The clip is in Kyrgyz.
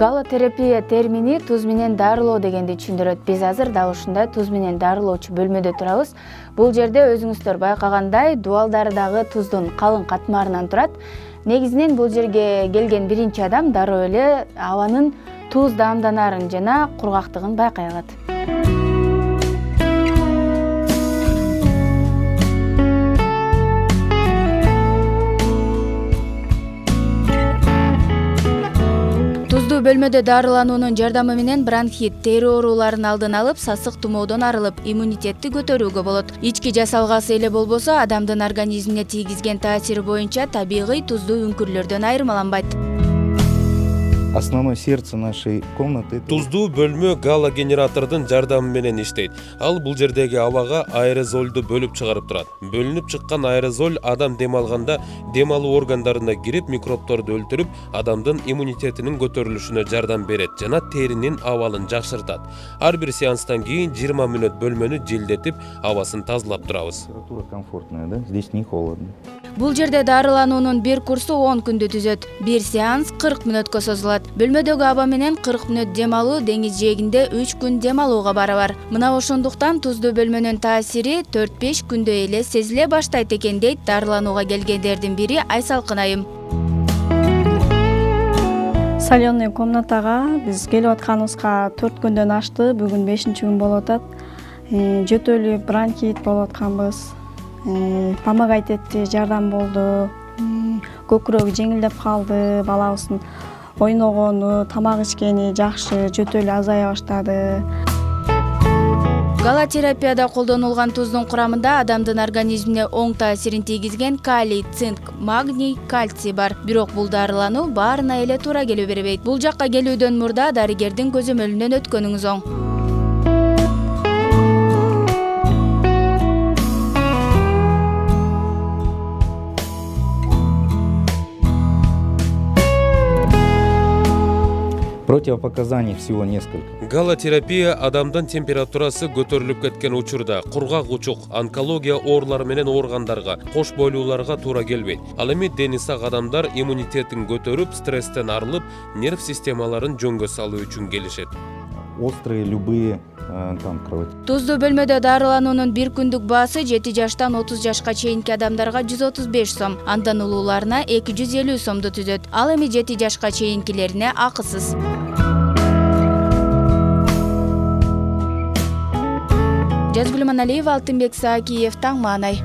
Галотерапия термини туз менен дарылоо дегенди түшүндүрөт. Биз азыр дал ушундай туз менен дарылоочу бөлмөдө турабыз. Бул жерде өзүңүздөр байкагандай дубалдары дагы туздун калың катмарынан турат. Негизинен бул жерге келген биринчи адам дароо эле абанын туз даамданарын жана кургактыгын байкай алат. Туздуу бөлмөдө дарылануунун жардамы менен бронхит, тери ооруларын алдын алып, сасык тумоодон арылып, иммунитетти көтөрүүгө болот. Ички жасалгасы эле болбосо, адамдын организмине тийгизген таасири боюнча табигый туздуу үңкүрлөрдөн айырмаланбайт. Основное сердце нашей комнаты. Туздуу бөлмө галогенератордун жардамы менен иштейт. Ал бул жердеги абага аэрозолду бөлүп чыгарып турат. Бөлүнүп чыккан аэрозоль адам дем алганда дем алуу органдарына кирип, микробторду өлтүрүп, адамдын иммунитетинин көтөрүлүшүнө жардам берет жана теринин абалын жакшыртат. Ар бир сеанстан кийин 20 мүнөт бөлмөнү желдетип, абасын тазалап турабыз. Температура комфортная, да? Здесь не холодно. Бул жерде дарылануунун бир курсу 10 күндү түзөт. Бир сеанс 40 мүнөткө созулат. Бөлмөдөгү аба менен 40 мүнөт дем алуу деңиз жээгинде 3 күн дем алууга барабар. Мына ошондуктан туздуу бөлмөнүн таасири 4-5 күндө эле сезиле баштайт экен дейт дарыланууга келгендердин бири Айсалкын айым. Соленый комнатага биз келип атканыбызга 4 күндөн ашты. Бүгүн 5-күн болуп атат. Жөтөлүп, бронхит болуп атканбыз. Помогать этти, жардам болду. Көкүрөгү жеңилдеп калды, балабыздын ойногону, тамак ичкени жакшы, жөтөлү азая баштады. Галотерапияда колдонулган туздун курамында адамдын организмине оң таасирин тийгизген калий, цинк, магний, кальций бар. Бирок бул дарылануу баарына эле туура келе бербейт. Бул жакка келүүдөн мурда дарыгердин көзөмөлүнөн өткөнүңүз оң. Противопоказаний всего несколько. Галотерапия адамдын температурасы көтөрүлүп кеткен учурда кургак учук, онкология оорулары менен ооругандарга, кош бойлууларга туура келбейт. Ал эми дени сак адамдар иммунитетин көтөрүп, стресстен арылып, нерв системаларын жөнгө салуу үчүн келишет. Острые любые кровотечения. Туздуу бөлмөдө дарылануунун бир күндүк баасы 7 жаштан 30 жашка чейинки адамдарга 135 сом, андан улууларына 250 сомду түзөт. Ал эми 7 жашка чейинкилерине акысыз. Жазгүл Маналиева, Алтынбек Саакиев, Таң Маанай.